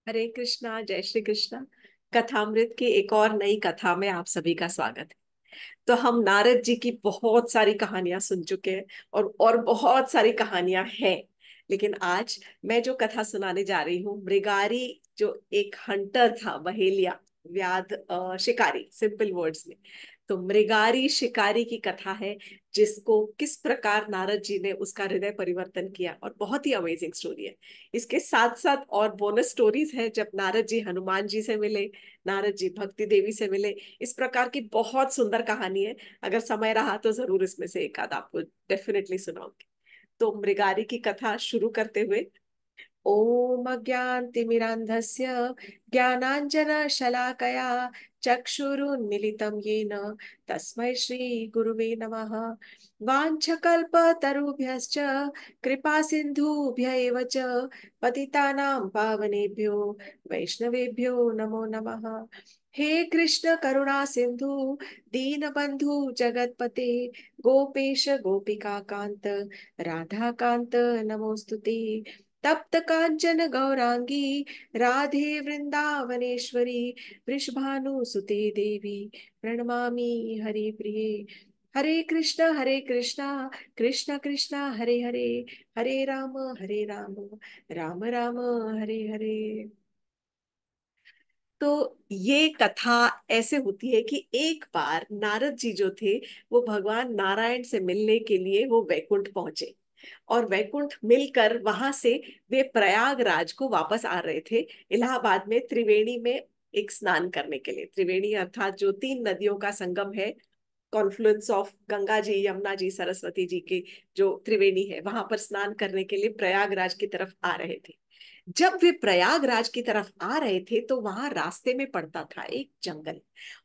हरे कृष्णा, जय श्री कृष्णा। कथामृत की एक और नई कथा में आप सभी का स्वागत है। तो हम नारद जी की बहुत सारी कहानियां सुन चुके हैं और बहुत सारी कहानियां हैं। लेकिन आज मैं जो कथा सुनाने जा रही हूँ, मृगारी जो एक हंटर था, बहेलिया शिकारी, सिंपल वर्ड्स में। तो मृगारी शिकारी की कथा है, जिसको किस प्रकार नारद जी ने उसका हृदय परिवर्तन किया, और बहुत ही अमेजिंग स्टोरी है। इसके साथ साथ और बोनस स्टोरीज है, जब नारद जी हनुमान जी से मिले, नारद जी भक्ति देवी से मिले। इस प्रकार की बहुत सुंदर कहानी है। अगर समय रहा तो जरूर इसमें से एक आध आपको डेफिनेटली सुनाऊंगी। तो मृगारी की कथा शुरू करते हुए, ओम अज्ञानतिमिरान्धस्य ज्ञानाञ्जनशलाकया चक्षुरुन्मीलितं येन तस्मै श्रीगुरुवे नमः। वाञ्छकल्पतरुभ्यश्च कृपा सिन्धुभ्य एव च पतितानां पावनेभ्यो वैष्णवेभ्यो नमो नमः। हे कृष्ण करुणा सिंधु दीनबंधु जगतपते गोपेश गोपिका कांत राधा कांत नमोस्तुते। तप्त कांचन गौरांगी राधे वृंदावनेश्वरी वृषभानुसुते देवी प्रणमामि हरि प्रिये। हरे कृष्णा कृष्ण कृष्ण हरे हरे, हरे राम राम राम हरे हरे। तो ये कथा ऐसे होती है कि एक बार नारद जी जो थे, वो भगवान नारायण से मिलने के लिए वो वैकुंठ पहुंचे। और वैकुंठ मिलकर वहां से वे प्रयागराज को वापस आ रहे थे, इलाहाबाद में त्रिवेणी में एक स्नान करने के लिए। त्रिवेणी अर्थात जो तीन नदियों का संगम है, कॉन्फ्लुएंस ऑफ गंगा जी, यमुना जी, सरस्वती जी की जो त्रिवेणी है, वहां पर स्नान करने के लिए प्रयागराज की तरफ आ रहे थे। जब वे प्रयागराज की तरफ आ रहे थे तो वहां रास्ते में पड़ता था एक जंगल।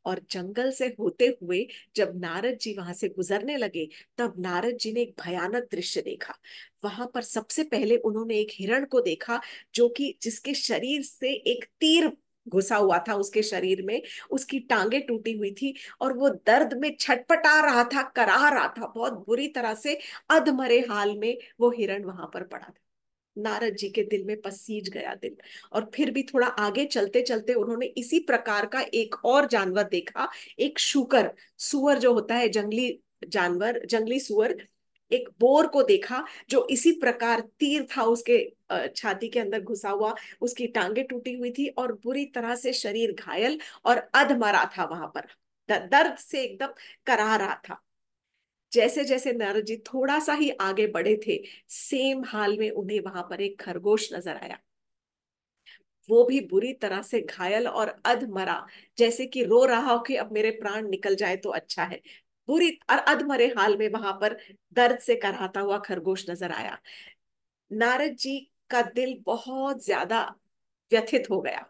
और जंगल से होते हुए जब नारद जी वहां से गुजरने लगे, तब नारद जी ने एक भयानक दृश्य देखा। वहां पर सबसे पहले उन्होंने एक हिरण को देखा, जो कि जिसके शरीर से एक तीर घुसा हुआ था उसके शरीर में। उसकी टांगे टूटी हुई थी और वो दर्द में छटपटा रहा था, कराह रहा था बहुत बुरी तरह से। अधमरे हाल में वो हिरण वहां पर पड़ा था। नारद जी के दिल में पसीज गया दिल। और फिर भी थोड़ा आगे चलते चलते उन्होंने इसी प्रकार का एक और जानवर देखा। एक शूकर, सुअर जो होता है, जंगली जानवर, जंगली सुअर। एक बोर को देखा, जो इसी प्रकार तीर था उसके छाती के अंदर घुसा हुआ। उसकी टांगे टूटी हुई थी और बुरी तरह से शरीर घायल और अधमरा था वहां पर। दर्द से एकदम कराह रहा था। जैसे जैसे नारद जी थोड़ा सा ही आगे बढ़े थे, सेम हाल में उन्हें वहां पर एक खरगोश नजर आया। वो भी बुरी तरह से घायल और अधमरा, जैसे कि रो रहा हो कि अब मेरे प्राण निकल जाए तो अच्छा है। बुरी और अधमरे हाल में वहां पर दर्द से कराहता हुआ खरगोश नजर आया। नारद जी का दिल बहुत ज्यादा व्यथित हो गया।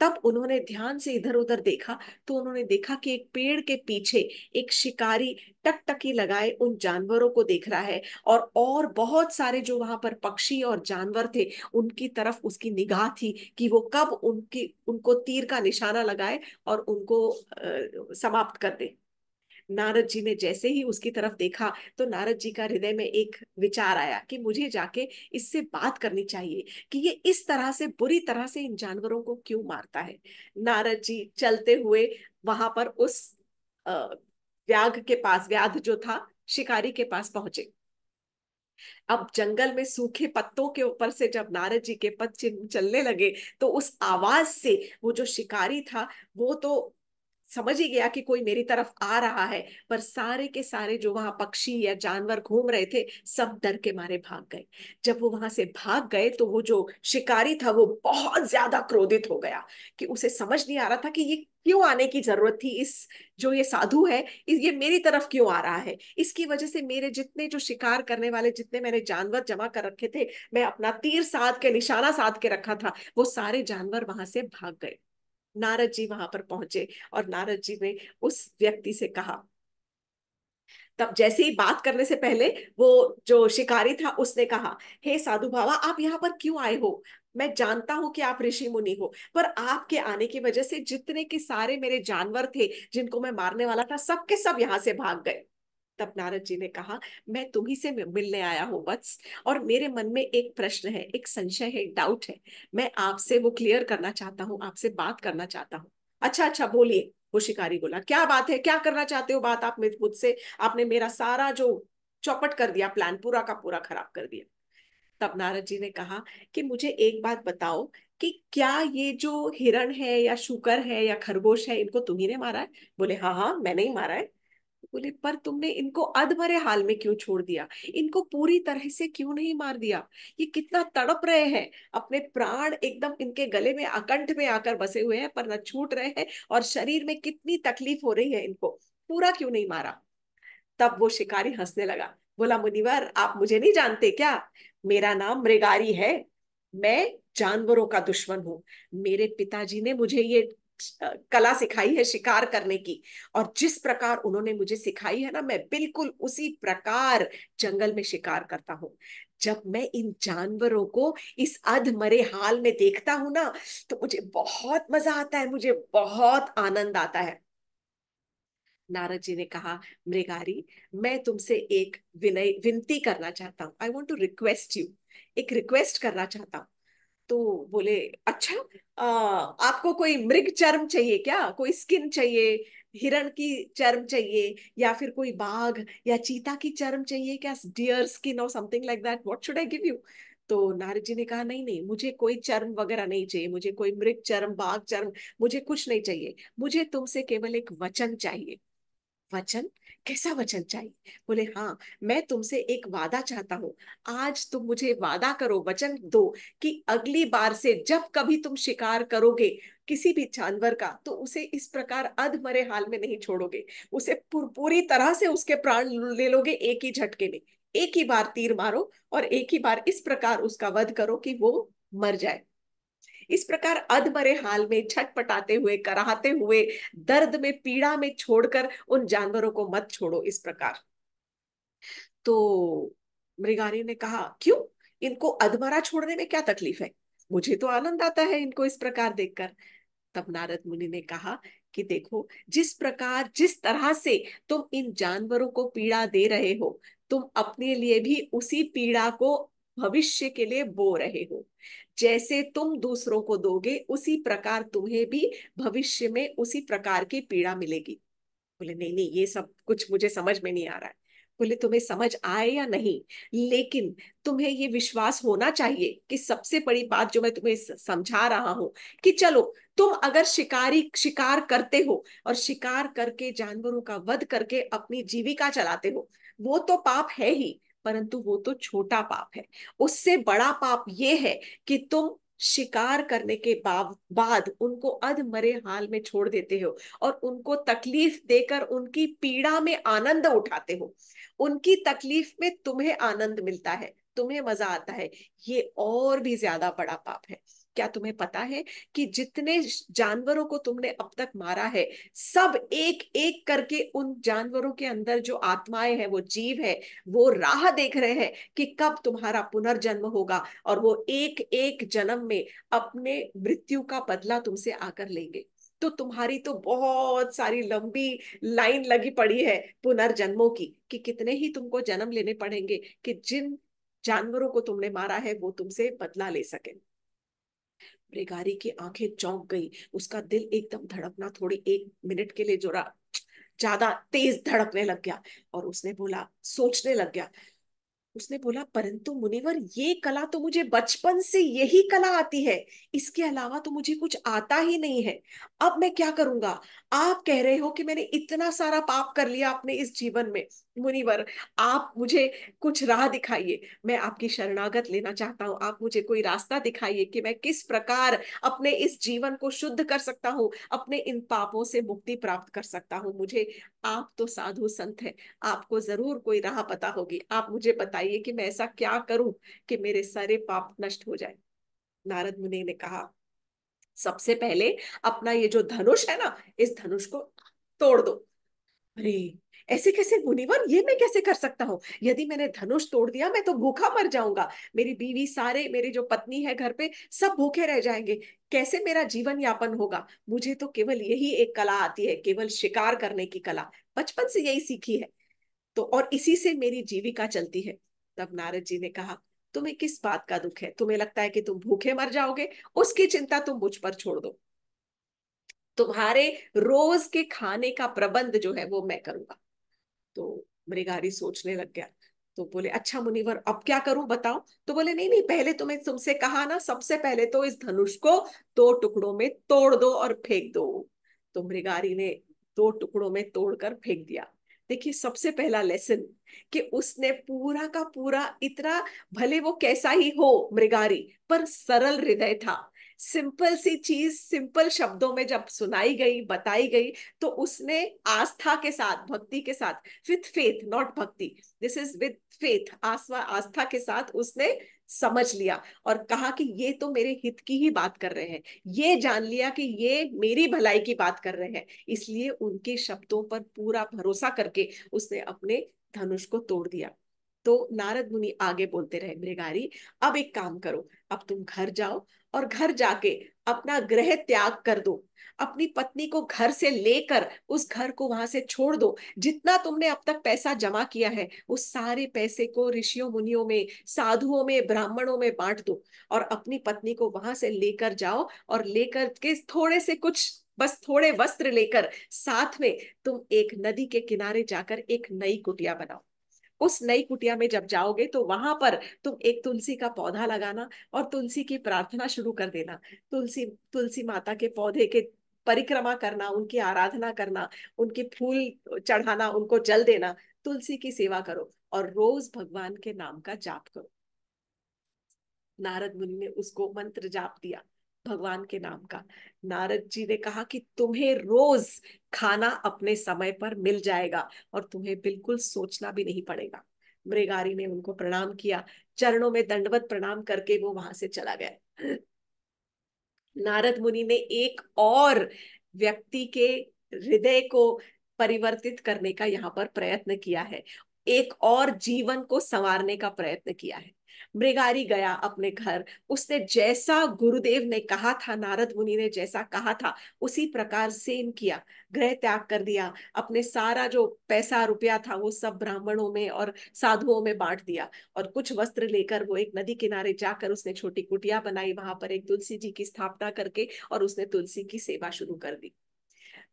तब उन्होंने ध्यान से इधर उधर देखा, तो उन्होंने देखा कि एक पेड़ के पीछे एक शिकारी टकटकी लगाए उन जानवरों को देख रहा है। और बहुत सारे जो वहां पर पक्षी और जानवर थे, उनकी तरफ उसकी निगाह थी कि वो कब उनकी उनको तीर का निशाना लगाए और उनको समाप्त कर दे। नारद जी ने जैसे ही उसकी तरफ देखा, तो नारद जी का हृदय में एक विचार आया कि मुझे जाके इससे बात करनी चाहिए कि ये इस तरह से बुरी तरह से इन जानवरों को क्यों मारता है। नारद जी चलते हुए वहां पर उस व्याघ के पास, व्याध जो था, शिकारी के पास पहुंचे। अब जंगल में सूखे पत्तों के ऊपर से जब नारद जी के पद चिन्ह चलने लगे, तो उस आवाज से वो जो शिकारी था, वो तो समझ ही गया कि कोई मेरी तरफ आ रहा है। पर सारे के सारे जो वहां पक्षी या जानवर घूम रहे थे, सब डर के मारे भाग गए। जब वो वहां से भाग गए, तो वो जो शिकारी था वो बहुत ज्यादा क्रोधित हो गया कि उसे समझ नहीं आ रहा था कि ये क्यों आने की जरूरत थी। इस जो ये साधु है, ये मेरी तरफ क्यों आ रहा है। इसकी वजह से मेरे जितने जो शिकार करने वाले, जितने मैंने जानवर जमा कर रखे थे, मैं अपना तीर साध के, निशाना साध के रखा था, वो सारे जानवर वहां से भाग गए। नारद जी वहां पर पहुंचे और नारद जी ने उस व्यक्ति से कहा। तब जैसे ही बात करने से पहले वो जो शिकारी था उसने कहा, हे साधु बाबा, आप यहाँ पर क्यों आए हो। मैं जानता हूं कि आप ऋषि मुनि हो, पर आपके आने की वजह से जितने के सारे मेरे जानवर थे जिनको मैं मारने वाला था, सबके सब यहाँ से भाग गए। तब नारद जी ने कहा, मैं तुम्ही से मिलने आया हूँ वत्स, और मेरे मन में एक प्रश्न है, एक संशय है, एक डाउट है। मैं आपसे वो क्लियर करना चाहता हूँ, आपसे बात करना चाहता हूँ। अच्छा अच्छा, बोलिए। वो शिकारी बोला, क्या बात है, क्या करना चाहते हो बात आप मुझसे? आपने मेरा सारा जो चौपट कर दिया, प्लान पूरा का पूरा खराब कर दिया। तब नारद जी ने कहा कि मुझे एक बात बताओ, कि क्या ये जो हिरण है या शूकर है या खरगोश है, इनको तुम्ही ने मारा है? बोले, हाँ हाँ, मैंने ही मारा है। बोले, पर तुमने इनको अधमरे हाल में क्यों छोड़ दिया? इनको पूरी तरह से क्यों नहीं मार दिया? ये कितना तड़प रहे हैं, अपने प्राण एकदम इनके गले में अकंठ में आकर बसे हुए हैं, पर न छूट रहे हैं, और शरीर में कितनी तकलीफ हो रही है इनको, पूरा क्यों नहीं मारा? तब वो शिकारी हंसने लगा। बोला, मुनिवर, आप मुझे नहीं जानते क्या? मेरा नाम मृगारी है। मैं जानवरों का दुश्मन हूँ। मेरे पिताजी ने मुझे ये कला सिखाई है शिकार करने की, और जिस प्रकार उन्होंने मुझे सिखाई है ना, मैं बिल्कुल उसी प्रकार जंगल में शिकार करता हूँ। जब मैं इन जानवरों को इस अधमरे हाल में देखता हूं ना, तो मुझे बहुत मजा आता है, मुझे बहुत आनंद आता है। नारद जी ने कहा, मृगारी, मैं तुमसे एक विनय विनती करना चाहता हूँ, I want to request you, एक रिक्वेस्ट करना चाहता हूँ। तो बोले, अच्छा, आपको कोई मृग चर्म चाहिए क्या? कोई स्किन चाहिए? हिरण की चर्म चाहिए, या फिर कोई बाघ या चीता की चर्म चाहिए क्या? डियर स्किन और something like that, what should I give you? तो नारद जी ने कहा, नहीं नहीं, मुझे कोई चर्म वगैरह नहीं चाहिए, मुझे कोई मृग चर्म, बाघ चर्म, मुझे कुछ नहीं चाहिए। मुझे तुमसे केवल एक वचन चाहिए। वचन? कैसा वचन चाहिए? बोले, हाँ, मैं तुमसे एक वादा चाहता हूँ। आज तुम मुझे वादा करो, वचन दो, कि अगली बार से जब कभी तुम शिकार करोगे किसी भी जानवर का, तो उसे इस प्रकार अधमरे हाल में नहीं छोड़ोगे। उसे पूरी तरह से उसके प्राण ले लोगे एक ही झटके में। एक ही बार तीर मारो, और एक ही बार इस प्रकार उसका वध करो कि वो मर जाए। इस प्रकार अधमरे हाल में छटपटाते हुए, कराहते हुए, दर्द में, पीड़ा में छोड़कर उन जानवरों को मत छोड़ो इस प्रकार। तो मृगारी ने कहा, क्यों? इनको अधमरा छोड़ने में क्या तकलीफ है? मुझे तो आनंद आता है इनको इस प्रकार देखकर। तब नारद मुनि ने कहा कि देखो, जिस प्रकार, जिस तरह से तुम इन जानवरों को पीड़ा दे रहे हो, तुम अपने लिए भी उसी पीड़ा को भविष्य के लिए बो रहे हो। जैसे तुम दूसरों को दोगे, उसी प्रकार तुम्हें भी भविष्य में उसी प्रकार की पीड़ा मिलेगी। बोले, नहीं नहीं, ये सब कुछ मुझे समझ में नहीं आ रहा है। बोले, तुम्हें समझ आए या नहीं, लेकिन तुम्हें ये विश्वास होना चाहिए कि सबसे बड़ी बात जो मैं तुम्हें समझा रहा हूं, कि चलो, तुम अगर शिकार करते हो, और शिकार करके जानवरों का वध करके अपनी जीविका चलाते हो, वो तो पाप है ही, परंतु वो तो छोटा पाप है। उससे बड़ा पाप ये है कि तुम शिकार करने के बाद उनको अधमरे हाल में छोड़ देते हो, और उनको तकलीफ देकर उनकी पीड़ा में आनंद उठाते हो। उनकी तकलीफ में तुम्हें आनंद मिलता है, तुम्हें मजा आता है। ये और भी ज्यादा बड़ा पाप है। क्या तुम्हें पता है कि जितने जानवरों को तुमने अब तक मारा है, सब एक एक करके उन जानवरों के अंदर जो आत्माएं हैं, वो जीव है, वो राह देख रहे हैं कि कब तुम्हारा पुनर्जन्म होगा, और वो एक एक जन्म में अपने मृत्यु का बदला तुमसे आकर लेंगे। तो तुम्हारी तो बहुत सारी लंबी लाइन लगी पड़ी है पुनर्जन्मों की, कि कितने ही तुमको जन्म लेने पड़ेंगे, कि जिन जानवरों को तुमने मारा है वो तुमसे बदला ले सके। मृगारी की आंखें चौंक गई, उसका दिल एकदम धड़कना थोड़ी एक मिनट के लिए जोरा ज्यादा तेज धड़कने लग गया, और उसने बोला, सोचने लग गया। उसने बोला, परंतु मुनिवर, ये कला तो मुझे बचपन से यही कला आती है, इसके अलावा तो मुझे कुछ आता ही नहीं है। अब मैं क्या करूंगा? आप कह रहे हो कि मैंने इतना सारा पाप कर लिया अपने इस जीवन में। मुनिवर, आप मुझे कुछ राह दिखाइए, मैं आपकी शरणागत लेना चाहता हूँ। आप मुझे कोई रास्ता दिखाइए कि मैं किस प्रकार अपने इस जीवन को शुद्ध कर सकता हूँ, अपने इन पापों से मुक्ति प्राप्त कर सकता हूँ। मुझे, आप तो साधु संत हैं, आपको जरूर कोई राह पता होगी। आप मुझे बताइए कि मैं ऐसा क्या करूं कि मेरे सारे पाप नष्ट हो जाए। नारद मुनि ने कहा, सबसे पहले अपना ये जो धनुष है ना, इस धनुष को तोड़ दो। अरे, ऐसे कैसे मुनिवर, ये मैं कैसे कर सकता हूँ? यदि मैंने धनुष तोड़ दिया, मैं तो भूखा मर जाऊंगा। मेरी बीवी, सारे मेरी जो पत्नी है घर पे, सब भूखे रह जाएंगे। कैसे मेरा जीवन यापन होगा? मुझे तो केवल यही एक कला आती है, केवल शिकार करने की कला, बचपन से यही सीखी है। तो और इसी से मेरी जीविका चलती है। तब नारद जी ने कहा, तुम्हें किस बात का दुख है? तुम्हें लगता है कि तुम भूखे मर जाओगे? उसकी चिंता तुम मुझ पर छोड़ दो, तुम्हारे रोज के खाने का प्रबंध जो है वो मैं करूंगा। तो मृगारी सोचने लग गया। तो बोले, अच्छा मुनिवर, अब क्या करूं बताओ? तो बोले, नहीं नहीं, पहले तुम्हें तुमसे कहा ना, सबसे पहले तो इस धनुष को दो टुकड़ों में तोड़ दो और फेंक दो। तो मृगारी ने दो टुकड़ों में तोड़कर फेंक दिया। देखिए, सबसे पहला लेसन कि उसने पूरा का पूरा इतना, भले वो कैसा ही हो मृगारी, पर सरल हृदय था। सिंपल सी चीज सिंपल शब्दों में जब सुनाई गई, बताई गई, तो उसने आस्था के साथ, भक्ति के साथ, विथ फेथ नॉट भक्ति, दिस इज विथ फेथ, आस्था के साथ उसने समझ लिया और कहा कि ये तो मेरे हित की ही बात कर रहे हैं। ये जान लिया कि ये मेरी भलाई की बात कर रहे हैं, इसलिए उनके शब्दों पर पूरा भरोसा करके उसने अपने धनुष को तोड़ दिया। तो नारद मुनि आगे बोलते रहे, मृगारी, अब एक काम करो, अब तुम घर जाओ और घर जाके अपना गृह त्याग कर दो, अपनी पत्नी को घर से लेकर उस घर को वहां से छोड़ दो। जितना तुमने अब तक पैसा जमा किया है, उस सारे पैसे को ऋषियों मुनियों में, साधुओं में, ब्राह्मणों में बांट दो, और अपनी पत्नी को वहां से लेकर जाओ, और लेकर के थोड़े से कुछ, बस थोड़े वस्त्र लेकर साथ में तुम एक नदी के किनारे जाकर एक नई कुटिया बनाओ। उस नई कुटिया में जब जाओगे तो वहां पर तुम एक तुलसी का पौधा लगाना और तुलसी की प्रार्थना शुरू कर देना। तुलसी तुलसी माता के पौधे के परिक्रमा करना, उनकी आराधना करना, उनके फूल चढ़ाना, उनको जल देना, तुलसी की सेवा करो और रोज भगवान के नाम का जाप करो। नारद मुनि ने उसको मंत्र जाप दिया भगवान के नाम का। नारद जी ने कहा कि तुम्हें रोज खाना अपने समय पर मिल जाएगा और तुम्हें बिल्कुल सोचना भी नहीं पड़ेगा। मृगारी ने उनको प्रणाम किया, चरणों में दंडवत प्रणाम करके वो वहां से चला गया। नारद मुनि ने एक और व्यक्ति के हृदय को परिवर्तित करने का यहाँ पर प्रयत्न किया है, एक और जीवन को संवारने का प्रयत्न किया है। मृगारी गया अपने घर, उसने जैसा गुरुदेव ने कहा था, नारद मुनि ने जैसा कहा था, उसी प्रकार सेम किया। गृह त्याग कर दिया, अपने सारा जो पैसा रुपया था वो सब ब्राह्मणों में और साधुओं में बांट दिया, और कुछ वस्त्र लेकर वो एक नदी किनारे जाकर उसने छोटी कुटिया बनाई, वहां पर एक तुलसी जी की स्थापना करके और उसने तुलसी की सेवा शुरू कर दी।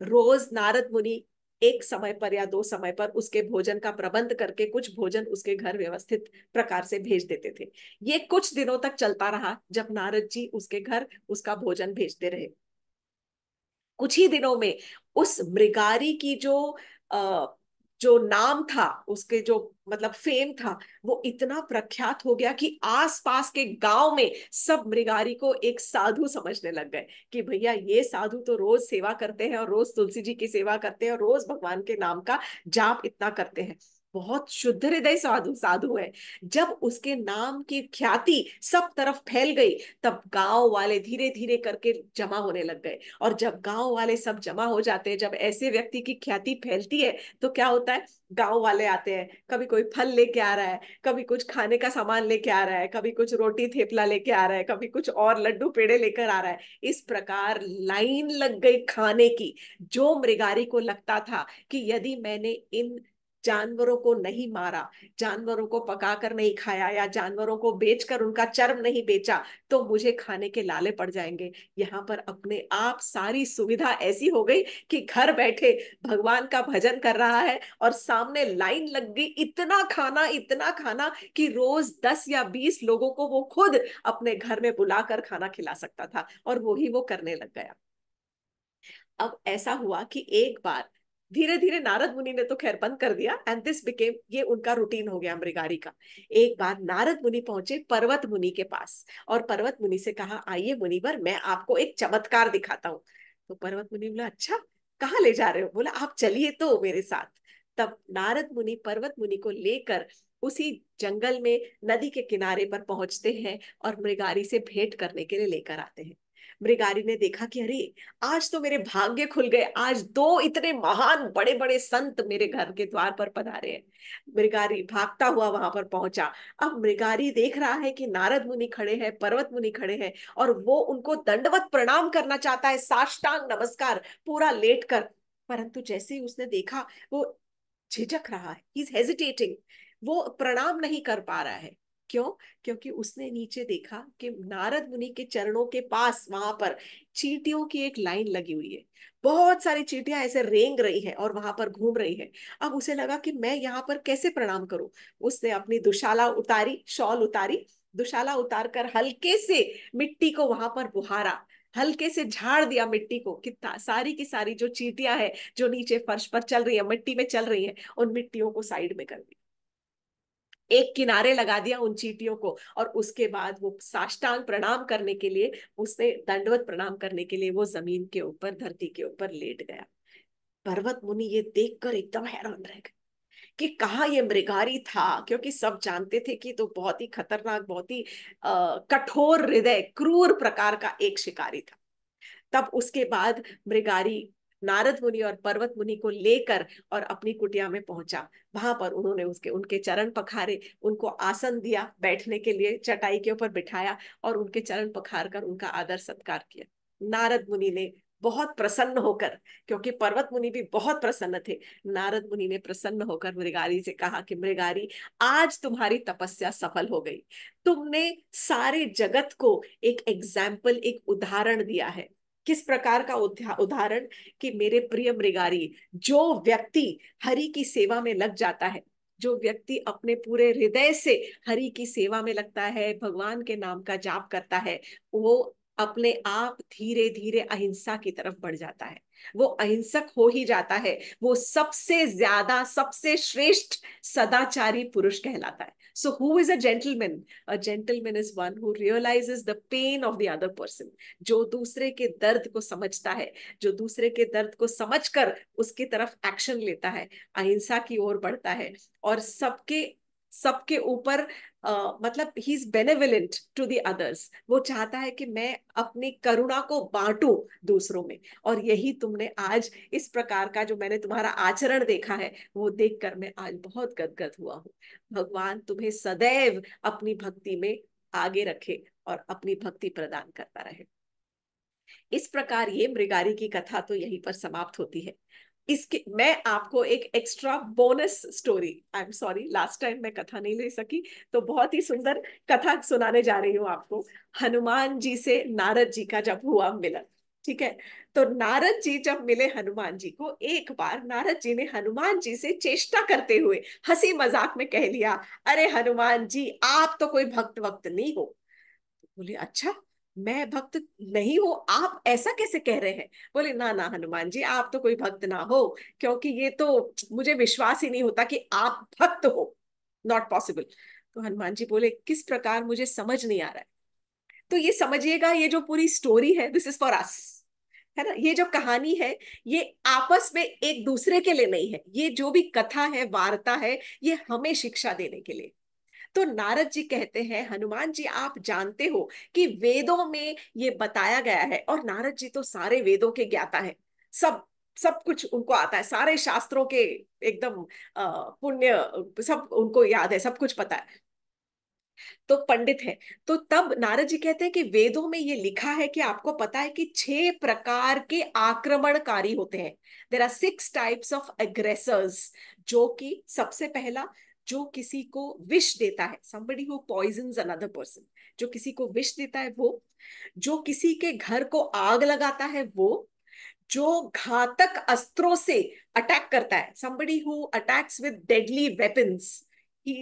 रोज नारद मुनि एक समय पर या दो समय पर उसके भोजन का प्रबंध करके कुछ भोजन उसके घर व्यवस्थित प्रकार से भेज देते थे। ये कुछ दिनों तक चलता रहा, जब नारद जी उसके घर उसका भोजन भेजते रहे। कुछ ही दिनों में उस मृगारी की अ, जो नाम था, उसके जो मतलब फेम था, वो इतना प्रख्यात हो गया कि आसपास के गांव में सब मृगारी को एक साधु समझने लग गए कि भैया ये साधु तो रोज सेवा करते हैं और रोज तुलसी जी की सेवा करते हैं और रोज भगवान के नाम का जाप इतना करते हैं, बहुत शुद्ध हृदय साधु साधु है। जब उसके नाम की ख्याति सब तरफ फैल गई, तब गांव वाले धीरे धीरे करके जमा होने लग गए। और जब गांव वाले सब जमा हो जाते हैं, जब ऐसे व्यक्ति की ख्याति फैलती है, तो क्या होता है, गांव वाले आते हैं, कभी कोई फल लेके आ रहा है, कभी कुछ खाने का सामान लेके आ रहा है, कभी कुछ रोटी थेपला लेके आ रहा है, कभी कुछ और लड्डू पेड़े लेकर आ रहा है। इस प्रकार लाइन लग गई खाने की। जो मृगारी को लगता था कि यदि मैंने इन जानवरों को नहीं मारा, जानवरों को पकाकर नहीं खाया, या जानवरों को बेचकर उनका चर्म नहीं बेचा, तो मुझे खाने के लाले पड़ जाएंगे। यहाँ पर अपने आप सारी सुविधा ऐसी हो गई कि घर बैठे भगवान का भजन कर रहा है और सामने लाइन लग गई, इतना खाना, इतना खाना कि रोज 10 या 20 लोगों को वो खुद अपने घर में बुलाकर खाना खिला सकता था, और वही वो करने लग गया। अब ऐसा हुआ कि एक बार, धीरे धीरे नारद मुनि ने तो खैर बंद कर दिया, एंड दिस बिकेम, ये उनका रूटीन हो गया मृगारी का। एक बार नारद मुनि पहुंचे पर्वत मुनि के पास और पर्वत मुनि से कहा, आइए मुनिवर, मैं आपको एक चमत्कार दिखाता हूँ। तो पर्वत मुनि बोला, अच्छा, कहाँ ले जा रहे हो? बोला, आप चलिए तो मेरे साथ। तब नारद मुनि पर्वत मुनि को लेकर उसी जंगल में नदी के किनारे पर पहुंचते हैं और मृगारी से भेंट करने के लिए लेकर आते हैं। मृगारी ने देखा कि अरे, आज तो मेरे भाग्य खुल गए, आज दो इतने महान बड़े बड़े संत मेरे घर के द्वार पर पधारे हैं। मृगारी भागता हुआ वहां पर पहुंचा। अब मृगारी देख रहा है कि नारद मुनि खड़े हैं, पर्वत मुनि खड़े हैं, और वो उनको दंडवत प्रणाम करना चाहता है, साष्टांग नमस्कार पूरा लेट कर। परंतु जैसे ही उसने देखा, वो झिझक रहा है, ही इज हेजिटेटिंग, वो प्रणाम नहीं कर पा रहा है। क्यों? क्योंकि उसने नीचे देखा कि नारद मुनि के चरणों के पास वहां पर चींटियों की एक लाइन लगी हुई है। बहुत सारी चींटियां ऐसे रेंग रही है और वहां पर घूम रही है। अब उसे लगा कि मैं यहाँ पर कैसे प्रणाम करूं। उसने अपनी दुशाला उतारी, शॉल उतारी, दुशाला उतार कर हल्के से मिट्टी को वहां पर बुहारा, हल्के से झाड़ दिया मिट्टी को। कितना सारी की सारी जो चींटियां है जो नीचे फर्श पर चल रही है, मिट्टी में चल रही है, उन मिट्टियों को साइड में कर दिया, एक किनारे लगा दिया उन चींटियों को। और उसके बाद वो साष्टांग प्रणाम करने के लिए, उसने दंडवत प्रणाम करने के लिए वो जमीन के ऊपर, धरती के ऊपर लेट गया। पर्वत मुनि ये देखकर एकदम हैरान रह गए कि कहाँ ये मृगारी था, क्योंकि सब जानते थे कि तो बहुत ही खतरनाक, बहुत ही कठोर हृदय, क्रूर प्रकार का एक शिकारी था। तब उसके बाद मृगारी नारद मुनि और पर्वत मुनि को लेकर और अपनी कुटिया में पहुंचा। वहां पर उन्होंने उसके उनके चरण पखारे, उनको आसन दिया बैठने के लिए, चटाई के ऊपर बिठाया और उनके चरण पखार कर उनका आदर सत्कार किया। नारद मुनि ने बहुत प्रसन्न होकर, क्योंकि पर्वत मुनि भी बहुत प्रसन्न थे, नारद मुनि ने प्रसन्न होकर मृगारी से कहा कि मृगारी, आज तुम्हारी तपस्या सफल हो गई। तुमने सारे जगत को एक एग्जाम्पल, एक उदाहरण दिया है। किस प्रकार का उदाहरण? कि मेरे प्रिय मृगारी, जो व्यक्ति हरि की सेवा में लग जाता है, जो व्यक्ति अपने पूरे हृदय से हरि की सेवा में लगता है, भगवान के नाम का जाप करता है, वो अपने आप धीरे धीरे अहिंसा की तरफ बढ़ जाता है। वो अहिंसक हो ही जाता है। वो सबसे ज्यादा, सबसे श्रेष्ठ सदाचारी पुरुष कहलाता है। So who is a gentleman? A gentleman is one who realises the pain of the other person, जो दूसरे के दर्द को समझता है, जो दूसरे के दर्द को समझकर उसकी तरफ एक्शन लेता है, अहिंसा की ओर बढ़ता है, और सबके सबके ऊपर मतलब he is benevolent to the others. वो चाहता है कि मैं अपनी करुणा को बांटूं दूसरों में। और यही तुमने आज, इस प्रकार का जो मैंने तुम्हारा आचरण देखा है, वो देखकर मैं आज बहुत गदगद हुआ हूँ। भगवान तुम्हें सदैव अपनी भक्ति में आगे रखे और अपनी भक्ति प्रदान करता रहे। इस प्रकार ये मृगारी की कथा तो यहीं पर समाप्त होती है। इसके मैं आपको एक extra bonus story, I am sorry last time मैं कथा नहीं ले सकी, तो बहुत ही सुंदर कथा सुनाने जा रही हूँ आपको। हनुमान जी से नारद जी का जब हुआ मिलन, ठीक है? तो नारद जी जब मिले हनुमान जी को, एक बार नारद जी ने हनुमान जी से चेष्टा करते हुए हंसी मजाक में कह लिया, अरे हनुमान जी, आप तो कोई भक्त वक्त नहीं हो। बोले, अच्छा, मैं भक्त नहीं हूं? आप ऐसा कैसे कह रहे हैं? बोले, ना ना हनुमान जी, आप तो कोई भक्त ना हो, क्योंकि ये तो मुझे विश्वास ही नहीं होता कि आप भक्त हो, नॉट पॉसिबल। तो हनुमान जी बोले, किस प्रकार? मुझे समझ नहीं आ रहा है। तो ये समझिएगा, ये जो पूरी स्टोरी है, दिस इज फॉर अस, है ना? ये जो कहानी है, ये आपस में एक दूसरे के लिए नहीं है। ये जो भी कथा है, वार्ता है, ये हमें शिक्षा देने के लिए। तो नारद जी कहते हैं, हनुमान जी, आप जानते हो कि वेदों में ये बताया गया है, और नारद जी तो सारे वेदों के ज्ञाता है, सब सब कुछ उनको आता है, सारे शास्त्रों के एकदम पुण्य, सब उनको याद है, सब कुछ पता है, तो पंडित है। तो तब नारद जी कहते हैं कि वेदों में ये लिखा है कि आपको पता है कि 6 प्रकार के आक्रमणकारी होते हैं। There are 6 types of aggressors. जो कि सबसे पहला, जो किसी को विष देता है, somebody who poisons another person, जो किसी को विष देता है वो, जो किसी के घर को आग लगाता है वो, जो घातक अस्त्रों से अटैक करता है, somebody who attacks with deadly weapons, he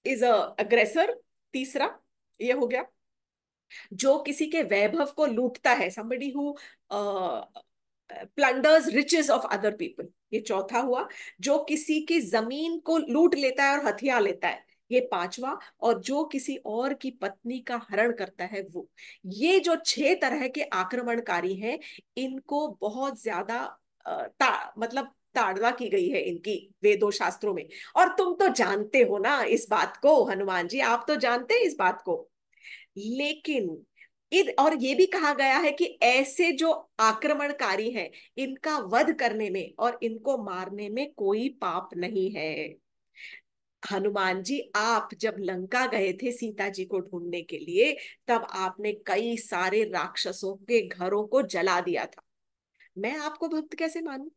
is a aggressor। तीसरा ये हो गया, जो किसी के वैभव को लूटता है, somebody who plunders riches of other people। ये चौथा हुआ। जो किसी की जमीन को लूट लेता है और हथिया लेता है, ये पांचवा। और जो किसी और की पत्नी का हरण करता है वो। ये जो 6 तरह के आक्रमणकारी हैं, इनको बहुत ज्यादा मतलब ताड़ना की गई है इनकी, वेदों शास्त्रों में। और तुम तो जानते हो ना इस बात को, हनुमान जी, आप तो जानते हैं इस बात को। लेकिन और ये भी कहा गया है कि ऐसे जो आक्रमणकारी हैं, इनका वध करने में और इनको मारने में कोई पाप नहीं है। हनुमान जी, आप जब लंका गए थे सीता जी को ढूंढने के लिए, तब आपने कई सारे राक्षसों के घरों को जला दिया था। मैं आपको भक्त कैसे मानूं?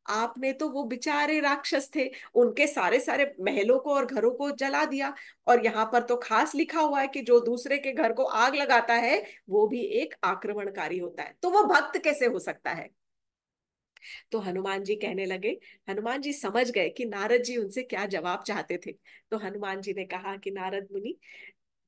आपने तो वो बेचारे राक्षस थे, उनके सारे सारे महलों को और घरों को जला दिया। और यहाँ पर तो खास लिखा हुआ है कि जो दूसरे के घर को आग लगाता है वो भी एक आक्रमणकारी होता है, तो वो भक्त कैसे हो सकता है? तो हनुमान जी कहने लगे, हनुमान जी समझ गए कि नारद जी उनसे क्या जवाब चाहते थे। तो हनुमान जी ने कहा कि नारद मुनि,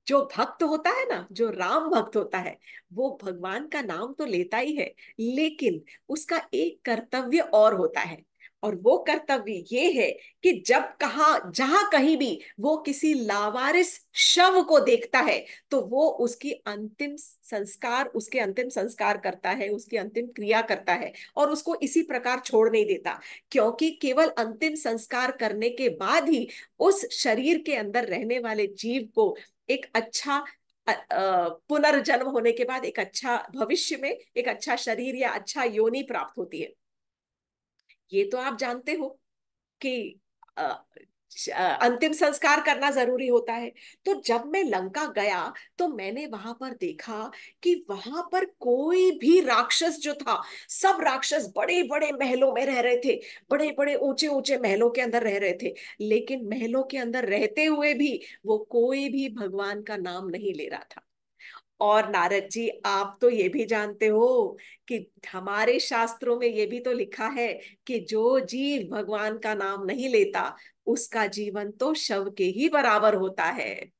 जो भक्त होता है ना, जो राम भक्त होता है, वो भगवान का नाम तो लेता ही है, लेकिन उसका एक कर्तव्य और होता है। और वो कर्तव्य ये है कि जब कहा जहां कहीं भी वो किसी लावारिस शव को देखता है, तो वो उसके अंतिम संस्कार करता है, उसकी अंतिम क्रिया करता है, और उसको इसी प्रकार छोड़ नहीं देता। क्योंकि केवल अंतिम संस्कार करने के बाद ही उस शरीर के अंदर रहने वाले जीव को एक अच्छा पुनर्जन्म होने के बाद एक अच्छा भविष्य में एक अच्छा शरीर या अच्छा योनि प्राप्त होती है। ये तो आप जानते हो कि अ, अंतिम संस्कार करना जरूरी होता है। तो जब मैं लंका गया तो मैंने वहां पर देखा कि वहां पर कोई भी राक्षस जो था, सब राक्षस बड़े बड़े महलों में रह रहे थे, बड़े बड़े ऊंचे ऊंचे महलों के अंदर रह रहे थे। लेकिन महलों के अंदर रहते हुए भी वो कोई भी भगवान का नाम नहीं ले रहा था। और नारद जी, आप तो ये भी जानते हो कि हमारे शास्त्रों में ये भी तो लिखा है कि जो जीव भगवान का नाम नहीं लेता, उसका जीवन तो शव के ही बराबर होता है।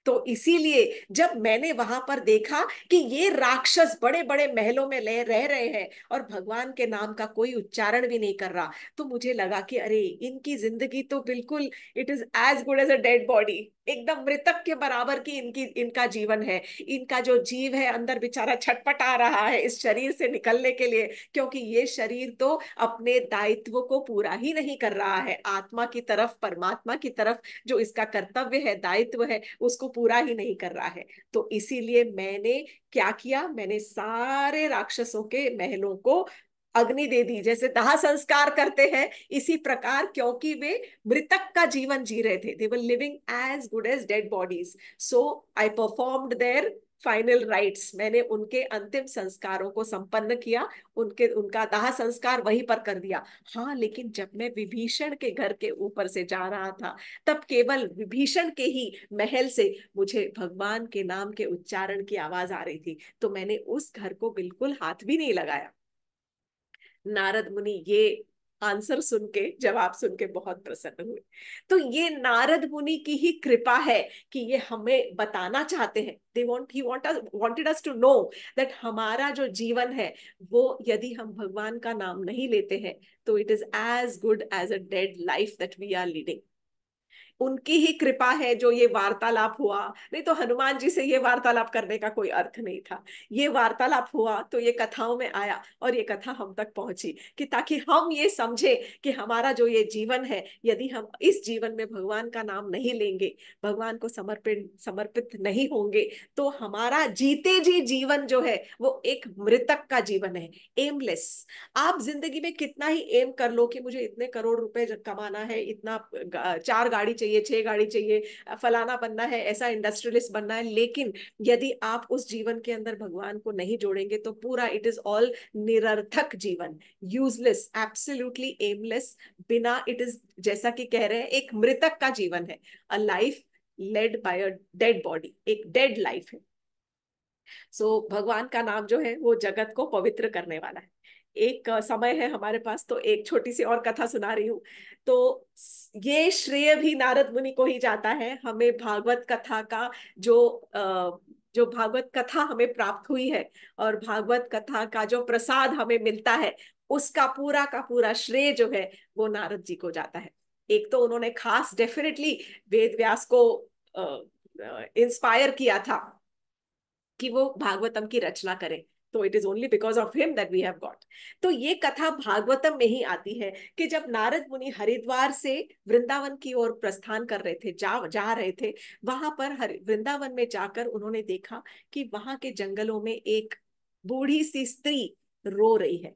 तो इसीलिए जब मैंने वहां पर देखा कि ये राक्षस बड़े बड़े महलों में ले रह रहे हैं और भगवान के नाम का कोई उच्चारण भी नहीं कर रहा, तो मुझे लगा कि अरे, इनकी जिंदगी तो बिल्कुल it is as good as a dead body, एकदम मृतक के बराबर की इनका जीवन है। इनका जो जीव है अंदर बेचारा छटपटा रहा है इस शरीर से निकलने के लिए, क्योंकि ये शरीर तो अपने दायित्व को पूरा ही नहीं कर रहा है, आत्मा की तरफ, परमात्मा की तरफ जो इसका कर्तव्य है, दायित्व है, उसको पूरा ही नहीं कर रहा है। तो इसीलिए मैंने क्या किया, मैंने सारे राक्षसों के महलों को अग्नि दे दी, जैसे दाह संस्कार करते हैं इसी प्रकार, क्योंकि वे मृतक का जीवन जी रहे थे, they were living as good as dead bodies. So I performed their final rites, मैंने उनके अंतिम संस्कारों को संपन्न किया, उनका दाह संस्कार वहीं पर कर दिया। हाँ, लेकिन जब मैं विभीषण के घर के ऊपर से जा रहा था, तब केवल विभीषण के ही महल से मुझे भगवान के नाम के उच्चारण की आवाज आ रही थी, तो मैंने उस घर को बिल्कुल हाथ भी नहीं लगाया। नारद मुनि ये आंसर सुन के, जवाब सुन के बहुत प्रसन्न हुए। तो ये नारद मुनि की ही कृपा है कि ये हमें बताना चाहते हैं, they want he wanted us to know that हमारा जो जीवन है वो यदि हम भगवान का नाम नहीं लेते हैं, तो it is as good as a dead life that we are leading. उनकी ही कृपा है जो ये वार्तालाप हुआ, नहीं तो हनुमान जी से ये वार्तालाप करने का कोई अर्थ नहीं था। ये वार्तालाप हुआ तो ये कथाओं में आया और ये कथा हम तक पहुंची, कि ताकि हम ये समझे कि हमारा जो ये जीवन है, यदि हम इस जीवन में भगवान का नाम नहीं लेंगे, भगवान को समर्पित समर्पित नहीं होंगे, तो हमारा जीते जी जीवन जो है वो एक मृतक का जीवन है, एमलेस। आप जिंदगी में कितना ही एम कर लो कि मुझे इतने करोड़ रुपए कमाना है, इतना चार गाड़ी चाहिए, छह गाड़ी चाहिए, फलाना बनना है, ऐसा इंडस्ट्रियलिस्ट बनना है, लेकिन यदि आप उस जीवन के अंदर भगवान को नहीं जोड़ेंगे तो पूरा इट इज ऑल निरर्थक जीवन, यूजलेस, एब्सोल्युटली एमलेस, बिना, इट इज जैसा कि कह रहे हैं एक मृतक का जीवन है, a life led by a dead body, एक डेड लाइफ है। सो भगवान का नाम जो है वो जगत को पवित्र करने वाला है। एक समय है हमारे पास, तो एक छोटी सी और कथा सुना रही हूँ। तो ये श्रेय भी नारद मुनि को ही जाता है, हमें भागवत कथा का जो जो भागवत कथा हमें प्राप्त हुई है और भागवत कथा का जो प्रसाद हमें मिलता है, उसका पूरा का पूरा श्रेय जो है वो नारद जी को जाता है। एक तो उन्होंने खास डेफिनेटली वेद व्यास को इंस्पायर किया था कि वो भागवतम की रचना करें, तो it is only because of him that we have got. तो ये कथा भागवतम में ही आती है कि जब नारद मुनि हरिद्वार से वृंदावन की ओर प्रस्थान कर रहे थे, जा जा रहे थे, वहां पर वृंदावन में जाकर उन्होंने देखा कि वहां के जंगलों में एक बूढ़ी सी स्त्री रो रही है।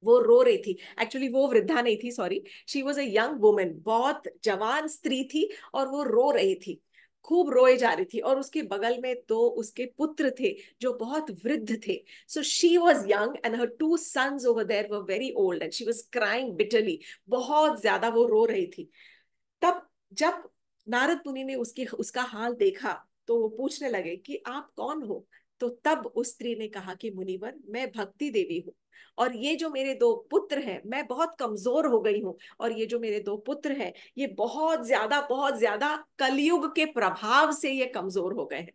वो रो रही थी, एक्चुअली वो वृद्धा नहीं थी, sorry, she was a young women, बहुत जवान स्त्री थी और वो रो रही थी। खूब रोए जा रही थी, और उसके बगल में दो उसके पुत्र थे जो बहुत वृद्ध थे. So she was young and her two sons over there were very old and she was crying bitterly. बहुत ज्यादा वो रो रही थी. तब जब नारद मुनि ने उसकी उसका हाल देखा, तो वो पूछने लगे कि आप कौन हो. तो तब उस स्त्री ने कहा कि मुनिवर, मैं भक्ति देवी हूँ, और ये जो मेरे दो पुत्र हैं, मैं बहुत कमजोर हो गई हूँ, और ये जो मेरे दो पुत्र हैं, ये बहुत ज्यादा कलयुग के प्रभाव से ये कमजोर हो गए हैं.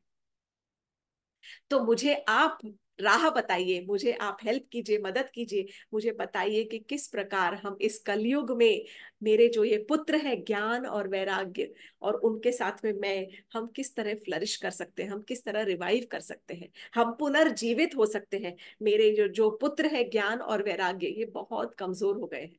तो मुझे आप राह बताइए, मुझे आप हेल्प कीजिए, मदद कीजिए. मुझे बताइए कि किस प्रकार हम इस कलयुग में, मेरे जो ये पुत्र हैं ज्ञान और वैराग्य, और उनके साथ में मैं, हम किस तरह फ्लरिश कर सकते हैं, हम किस तरह रिवाइव कर सकते हैं, हम पुनर्जीवित हो सकते हैं. मेरे जो जो पुत्र है ज्ञान और वैराग्य, ये बहुत कमजोर हो गए हैं.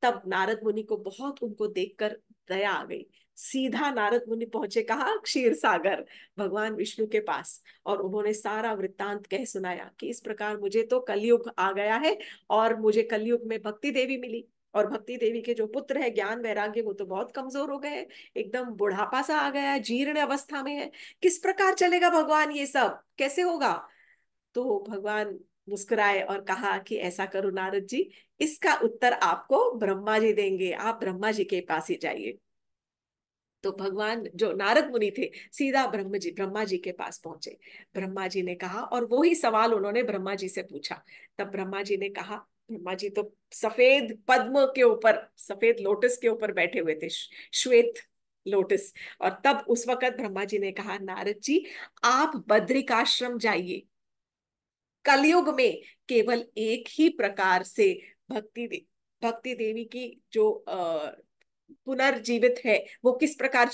तब नारद मुनि को बहुत उनको देखकर दया आ गई. सीधा नारद मुनि पहुंचे कहा, क्षीर सागर, भगवान विष्णु के पास. और उन्होंने सारा वृत्तांत कह सुनाया कि इस प्रकार मुझे तो कलयुग आ गया है, और मुझे कलयुग में भक्ति देवी मिली, और भक्ति देवी के जो पुत्र है ज्ञान वैराग्य, वो तो बहुत कमजोर हो गए हैं, एकदम बुढ़ापा सा आ गया है, जीर्ण अवस्था में है. किस प्रकार चलेगा भगवान, ये सब कैसे होगा. तो भगवान मुस्कुराए और कहा कि ऐसा करो नारद जी, इसका उत्तर आपको ब्रह्मा जी देंगे, आप ब्रह्मा जी के पास ही जाइए. तो भगवान जो नारद मुनि थे, सीधा ब्रह्मा जी के पास पहुंचे. ब्रह्मा जी ने कहा, और वो ही सवाल उन्होंने ब्रह्मा जी से पूछा. तब ब्रह्मा जी ने कहा, ब्रह्मा जी तो सफेद पद्म के ऊपर, सफेद लोटस के ऊपर बैठे हुए थे, श्वेत लोटस. और तब उस वक्त ब्रह्मा जी ने कहा, नारद जी, आप बद्रिकाश्रम जाइए. कलयुग में केवल एक ही प्रकार से भक्ति देवी की जो पुनर्जीवित है, वो किस प्रकार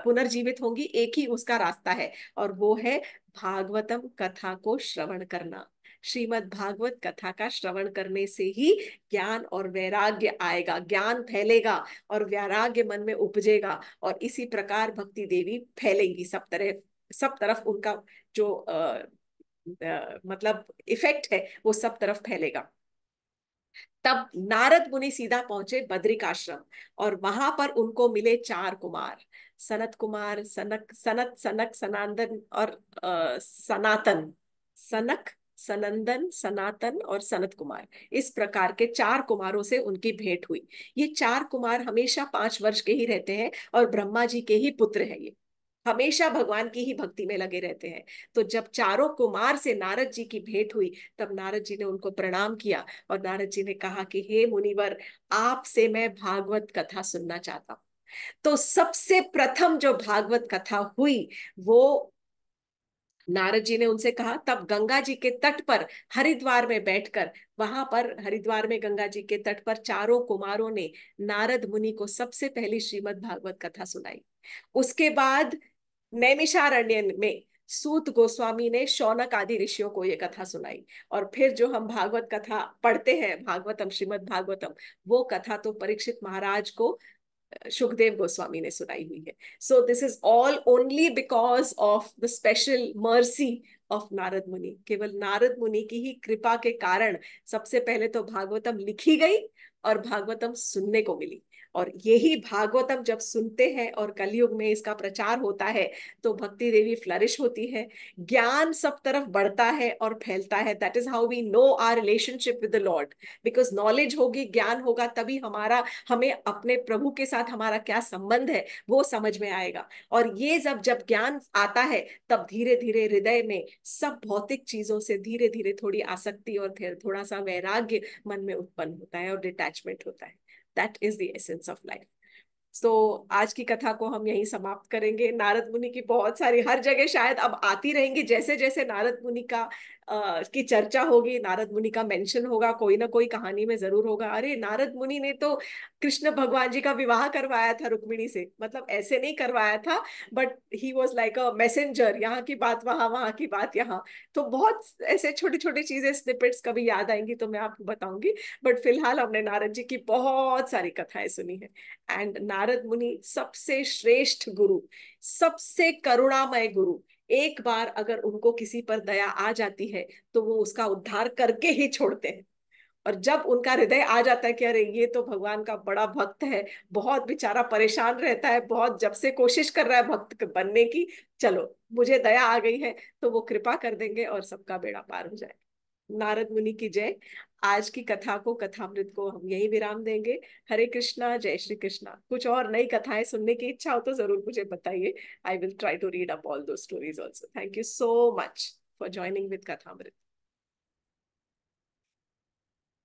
पुनर्जीवित होंगी, एक ही उसका रास्ता है, और वो है भागवतम कथा को श्रवण करना. श्रीमद् भागवत कथा का श्रवण करने से ही ज्ञान और वैराग्य आएगा, ज्ञान फैलेगा और वैराग्य मन में उपजेगा, और इसी प्रकार भक्ति देवी फैलेंगी सब तरह, सब तरफ उनका जो मतलब इफेक्ट है, वो सब तरफ फैलेगा. तब नारद मुनि सीधा पहुंचे बद्रिक आश्रम, और वहां पर उनको मिले चार कुमार, सनत कुमार, सनक, सनत, सनक, सनातन और सनातन. सनक, सनंदन, सनातन और सनत कुमार, इस प्रकार के चार कुमारों से उनकी भेंट हुई. ये चार कुमार हमेशा 5 वर्ष के ही रहते हैं, और ब्रह्मा जी के ही पुत्र हैं. ये हमेशा भगवान की ही भक्ति में लगे रहते हैं. तो जब चारों कुमार से नारद जी की भेंट हुई, तब नारद जी ने उनको प्रणाम किया, और नारद जी ने कहा कि हे मुनिवर, आपसे मैं भागवत कथा सुनना चाहता हूँ. तो सबसे प्रथम जो भागवत कथा हुई, वो नारद जी ने उनसे कहा. तब गंगा जी के तट पर हरिद्वार में बैठकर, वहां पर हरिद्वार में गंगा जी के तट पर चारों कुमारों ने नारद मुनि को सबसे पहली श्रीमद् भागवत कथा सुनाई. उसके बाद नैमिषारण्य में सूत गोस्वामी ने शौनक आदि ऋषियों को ये कथा सुनाई. और फिर जो हम भागवत कथा पढ़ते हैं, भागवतम, श्रीमद् भागवतम, वो कथा तो परीक्षित महाराज को सुखदेव गोस्वामी ने सुनाई हुई है. So this is all only because of the special mercy of Narad मुनि. केवल नारद मुनि की ही कृपा के कारण सबसे पहले तो भागवतम लिखी गई, और भागवतम सुनने को मिली. और यही भागवतम जब सुनते हैं और कलयुग में इसका प्रचार होता है, तो भक्ति देवी फ्लरिश होती है, ज्ञान सब तरफ बढ़ता है और फैलता है. That is how we know our relationship with the Lord. Because knowledge होगी, ज्ञान होगा, तभी हमारा, हमें अपने प्रभु के साथ हमारा क्या संबंध है वो समझ में आएगा. और ये जब जब ज्ञान आता है, तब धीरे धीरे हृदय में सब भौतिक चीजों से धीरे धीरे थोड़ी आसक्ति और फिर थोड़ा सा वैराग्य मन में उत्पन्न होता है, और डिटैचमेंट होता है. That is the essence of life. तो आज की कथा को हम यहीं समाप्त करेंगे. नारद मुनि की बहुत सारी, हर जगह शायद अब आती रहेंगी, जैसे जैसे नारद मुनि का की चर्चा होगी, नारद मुनि का मेंशन होगा, कोई ना कोई कहानी में जरूर होगा, अरे नारद मुनि ने तो कृष्ण भगवान जी का विवाह करवाया था रुक्मिणी से. मतलब ऐसे नहीं करवाया था, but he was like a messenger, यहाँ की बात वहां, वहां की बात यहाँ. तो बहुत ऐसे छोटी छोटी चीजें, स्निपेट्स कभी याद आएंगी तो मैं आपको बताऊंगी. बट फिलहाल हमने नारद जी की बहुत सारी कथाएं सुनी है. एंड नारद मुनि सबसे श्रेष्ठ गुरु, सबसे करुणामय गुरु. एक बार अगर उनको किसी पर दया आ जाती है, तो वो उसका उद्धार करके ही छोड़ते हैं. और जब उनका हृदय आ जाता है कि अरे ये तो भगवान का बड़ा भक्त है, बहुत बेचारा परेशान रहता है, बहुत जब से कोशिश कर रहा है भक्त बनने की, चलो मुझे दया आ गई है, तो वो कृपा कर देंगे और सबका बेड़ा पार हो जाए। नारद मुनि की जय। आज की कथा को, कथामृत को हम यही विराम देंगे। हरे कृष्णा, जय श्री कृष्णा। कुछ और नई कथाएं सुनने की इच्छा हो तो जरूर मुझे बताइए। I will try to read up all two stories also. Thank you so much for joining with कथामृत।